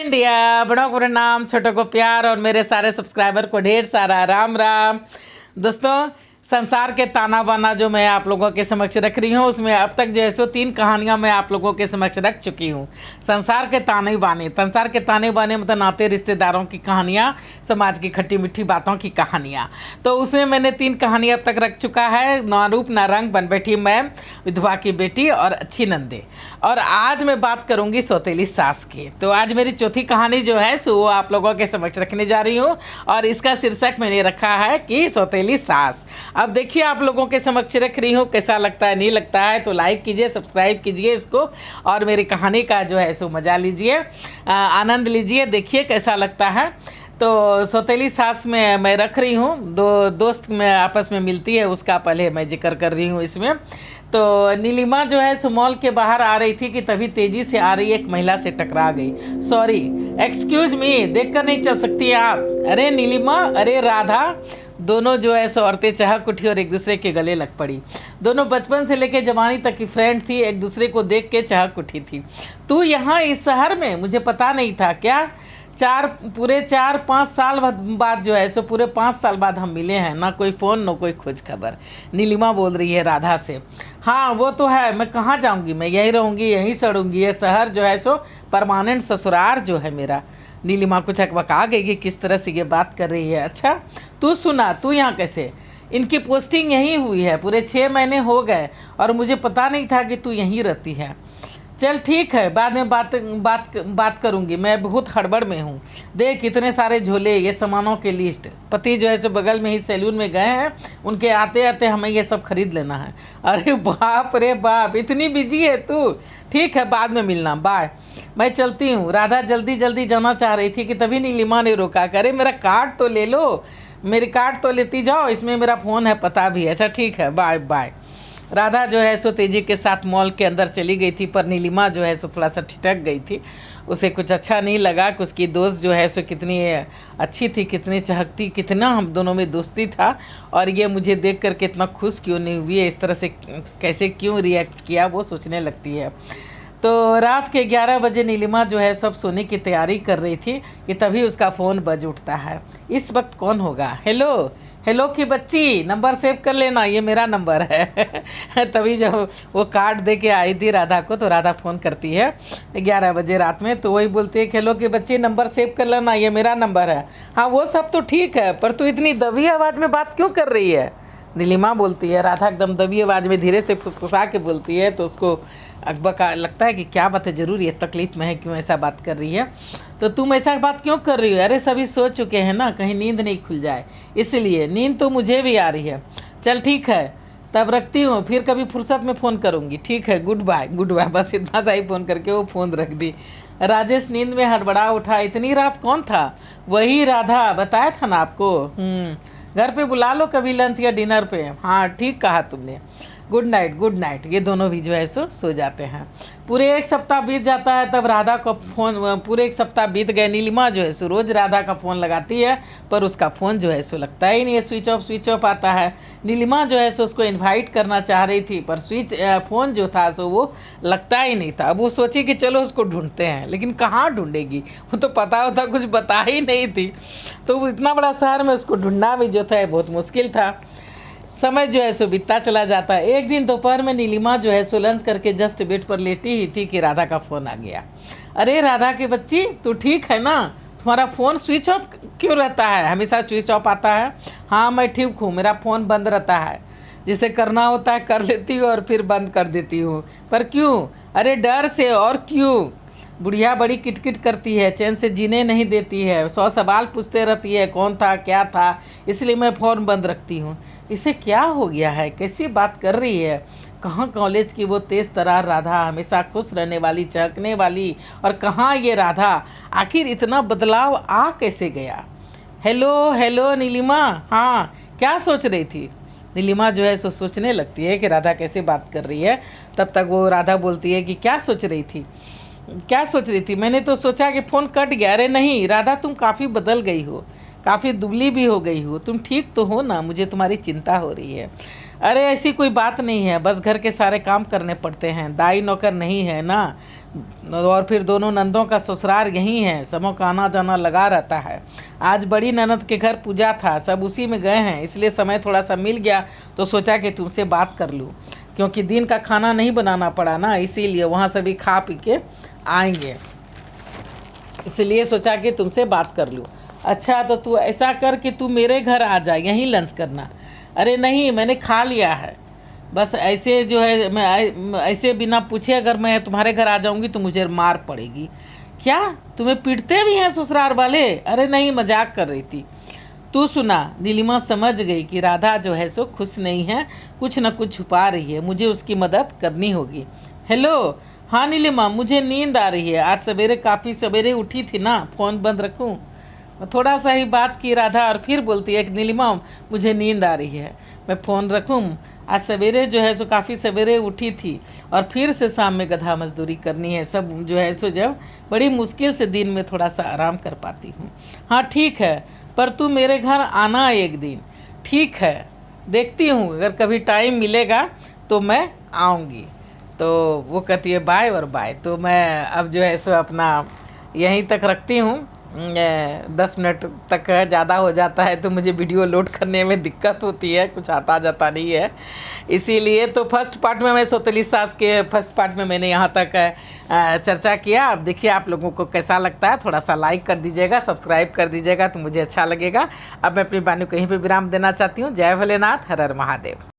India, बड़ों को प्रणाम, छोटों को प्यार और मेरे सारे सब्सक्राइबर को ढेर सारा राम राम। दोस्तों, संसार के ताना बाना जो मैं आप लोगों के समक्ष रख रही हूँ, उसमें अब तक जो है सो 3 कहानियाँ मैं आप लोगों के समक्ष रख चुकी हूँ। संसार के ताने बाने मतलब नाते रिश्तेदारों की कहानियाँ, समाज की खट्टी मीठी बातों की कहानियाँ। तो उसमें मैंने 3 कहानियाँ अब तक रख चुका है। ना रूप ना रंग, बन बैठी मैं, विधवा की बेटी और अच्छी नंदे। और आज मैं बात करूंगी सौतेली सास की। तो आज मेरी चौथी कहानी जो है सो वो आप लोगों के समक्ष रखने जा रही हूँ और इसका शीर्षक मैंने रखा है कि सौतेली सास। अब देखिए, आप लोगों के समक्ष रख रही हूँ, कैसा लगता है नहीं लगता है तो लाइक कीजिए, सब्सक्राइब कीजिए इसको और मेरी कहानी का जो है सो मज़ा लीजिए, आनंद लीजिए, देखिए कैसा लगता है। तो सौतेली सास में मैं रख रही हूँ, 2 दोस्त में आपस में मिलती है, उसका पहले मैं जिक्र कर रही हूँ इसमें। तो नीलिमा जो है सो मॉल के बाहर आ रही थी कि तभी तेज़ी से आ रही एक महिला से टकरा गई। सॉरी, एक्सक्यूज मी, देख कर नहीं चल सकती आप। अरे नीलिमा, अरे राधा। दोनों जो है सो औरतें चहक उठी और एक दूसरे के गले लग पड़ी। दोनों बचपन से लेकर जवानी तक की फ्रेंड थी, एक दूसरे को देख के चहक उठी थी। तू यहाँ इस शहर में, मुझे पता नहीं था क्या? पूरे 4-5 साल बाद जो है सो पूरे 5 साल बाद हम मिले हैं, ना कोई फ़ोन ना कोई खोज खबर। नीलिमा बोल रही है राधा से। हाँ वो तो है, मैं कहाँ जाऊँगी, मैं यहीं रहूँगी, यहीं सड़ूंगी। ये शहर जो है सो परमानेंट ससुराल जो है मेरा। नीलिमा कुछ अकबका गई कि किस तरह से ये बात कर रही है। अच्छा तू सुना, तू यहाँ कैसे? इनकी पोस्टिंग यहीं हुई है, पूरे 6 महीने हो गए और मुझे पता नहीं था कि तू यहीं रहती है। चल ठीक है, बाद में बात करूँगी, मैं बहुत हड़बड़ में हूँ। देख इतने सारे झोले, ये सामानों की लिस्ट। पति जो है सो बगल में ही सैलून में गए हैं, उनके आते आते हमें ये सब खरीद लेना है। अरे बाप रे बाप, इतनी बिजी है तू? ठीक है, बाद में मिलना, बाय। मैं चलती हूँ। राधा जल्दी जल्दी जाना चाह रही थी कि तभी नीलिमा ने रोका। करे मेरा कार्ड तो ले लो, मेरी कार्ड तो लेती जाओ, इसमें मेरा फ़ोन है, पता भी है। अच्छा ठीक है, बाय बाय। राधा जो है सो तेजी के साथ मॉल के अंदर चली गई थी, पर नीलिमा जो है सो थोड़ा सा ठिठक गई थी। उसे कुछ अच्छा नहीं लगा कि उसकी दोस्त जो है सो कितनी अच्छी थी, कितनी चहकती, कितना हम दोनों में दोस्ती था, और ये मुझे देख कर के इतना खुश क्यों नहीं हुई है, इस तरह से कैसे क्यों रिएक्ट किया, वो सोचने लगती है। तो रात के 11 बजे नीलिमा जो है सब सोने की तैयारी कर रही थी कि तभी उसका फ़ोन बज उठता है। इस वक्त कौन होगा? हेलो हेलो की बच्ची, नंबर सेव कर लेना, ये मेरा नंबर है। तभी जब वो कार्ड दे के आई थी राधा को, तो राधा फ़ोन करती है 11 बजे रात में, तो वही बोलती है हेलो की बच्ची, नंबर सेव कर लेना, ये मेरा नंबर है। हाँ वो सब तो ठीक है, पर तू इतनी दबी आवाज़ में बात क्यों कर रही है? नीलिमा बोलती है। राधा एकदम दबी आवाज़ में धीरे से फुसफुसा के बोलती है, तो उसको अकबका लगता है कि क्या बात है, ज़रूर ये तकलीफ़ में है, क्यों ऐसा बात कर रही है? तो तुम ऐसा बात क्यों कर रही हो? अरे सभी सो चुके हैं ना, कहीं नींद नहीं खुल जाए, इसलिए। नींद तो मुझे भी आ रही है। चल ठीक है, तब रखती हूँ, फिर कभी फुर्सत में फ़ोन करूँगी। ठीक है, गुड बाय गुड बाय। बस इतना सा ही फ़ोन करके वो फ़ोन रख दी। राजेश नींद में हड़बड़ा उठा। इतनी रात कौन था? वही राधा, बताया था ना आपको। घर पे बुला लो कभी लंच या डिनर पे। हाँ ठीक कहा तुमने। Good night good night. ये दोनों भी जो है सो जाते हैं। पूरे 1 सप्ताह बीत जाता है, तब राधा को फ़ोन, पूरे 1 सप्ताह बीत गए। नीलिमा जो है सो रोज़ राधा का फ़ोन लगाती है, पर उसका फ़ोन जो है सो लगता ही नहीं है, स्विच ऑफ आता है। नीलिमा जो है सो उसको इनवाइट करना चाह रही थी, पर फ़ोन जो था सो वो लगता ही नहीं था। अब वो सोची कि चलो उसको ढूंढते हैं, लेकिन कहाँ ढूंढेगी, वो तो पता होता कुछ बता ही नहीं थी। तो इतना बड़ा शहर में उसको ढूंढना भी जो था बहुत मुश्किल था। समय जो है सो बीतता चला जाता है। एक दिन दोपहर में नीलिमा जो है सो लंच करके जस्ट बेड पर लेटी ही थी कि राधा का फ़ोन आ गया। अरे राधा की बच्ची, तू ठीक है ना? तुम्हारा फ़ोन स्विच ऑफ क्यों रहता है? हमेशा स्विच ऑफ आता है। हाँ मैं ठीक हूँ, मेरा फ़ोन बंद रहता है, जिसे करना होता है कर लेती हूँ और फिर बंद कर देती हूँ। पर क्यों? अरे डर से। और क्यों? बुढ़िया बड़ी किटकिट करती है, चैन से जीने नहीं देती है, 100 सवाल पूछते रहती है, कौन था क्या था, इसलिए मैं फ़ोन बंद रखती हूँ। इसे क्या हो गया है, कैसी बात कर रही है? कहाँ कॉलेज की वो तेज़ तरार राधा, हमेशा खुश रहने वाली, चहकने वाली, और कहाँ ये राधा? आखिर इतना बदलाव आ कैसे गया? Hello hello Neelima. हाँ क्या सोच रही थी? नीलिमा जो है सो सोचने लगती है कि राधा कैसे बात कर रही है। तब तक वो राधा बोलती है कि क्या सोच रही थी? क्या सोच रही थी? मैंने तो सोचा कि फ़ोन कट गया। अरे नहीं राधा, तुम काफ़ी बदल गई हो, काफ़ी दुबली भी हो गई हो। तुम ठीक तो हो ना? मुझे तुम्हारी चिंता हो रही है। अरे ऐसी कोई बात नहीं है, बस घर के सारे काम करने पड़ते हैं, दाई नौकर नहीं है ना। और फिर दोनों नंदों का ससुराल यहीं है, सबों का आना जाना लगा रहता है। आज बड़ी ननद के घर पूजा था, सब उसी में गए हैं, इसलिए समय थोड़ा सा मिल गया तो सोचा कि तुमसे बात कर लूँ, क्योंकि दिन का खाना नहीं बनाना पड़ा ना, इसीलिए वहाँ सभी खा पी के आएंगे, इसलिए सोचा कि तुमसे बात कर लूँ। अच्छा तो तू ऐसा कर कि तू मेरे घर आ जा, यहीं लंच करना। अरे नहीं, मैंने खा लिया है, बस ऐसे जो है मैं ऐसे बिना पूछे अगर मैं तुम्हारे घर आ जाऊंगी तो मुझे मार पड़ेगी। क्या तुम्हें पीटते भी हैं ससुराल वाले? अरे नहीं, मजाक कर रही थी। तू सुना। नीलिमा समझ गई कि राधा जो है सो खुश नहीं है, कुछ न कुछ छुपा रही है, मुझे उसकी मदद करनी होगी। हेलो, हाँ नीलिमा, मुझे नींद आ रही है, आज सवेरे काफ़ी सवेरे उठी थी ना, फ़ोन बंद रखूं? थोड़ा सा ही बात की राधा और फिर बोलती है कि नीलिमा मुझे नींद आ रही है, मैं फ़ोन रखूं? आज सवेरे जो है सो काफ़ी सवेरे उठी थी और फिर से शाम में गधा मजदूरी करनी है, सब जो है सो जब बड़ी मुश्किल से दिन में थोड़ा सा आराम कर पाती हूँ। हाँ ठीक है, पर तू मेरे घर आना एक दिन। ठीक है, देखती हूँ, अगर कभी टाइम मिलेगा तो मैं आऊँगी। तो वो कहती है बाय और बाय। तो मैं अब जो है सो अपना यहीं तक रखती हूँ। 10 मिनट तक ज़्यादा हो जाता है तो मुझे वीडियो लोड करने में दिक्कत होती है, कुछ आता जाता नहीं है, इसीलिए। तो फर्स्ट पार्ट में मैं सौतेली सास के फर्स्ट पार्ट में मैंने यहाँ तक चर्चा किया। अब देखिए आप लोगों को कैसा लगता है, थोड़ा सा लाइक कर दीजिएगा, सब्सक्राइब कर दीजिएगा तो मुझे अच्छा लगेगा। अब मैं अपनी वाणी कहीं पर विराम देना चाहती हूँ। जय भोलेनाथ, हर हर महादेव।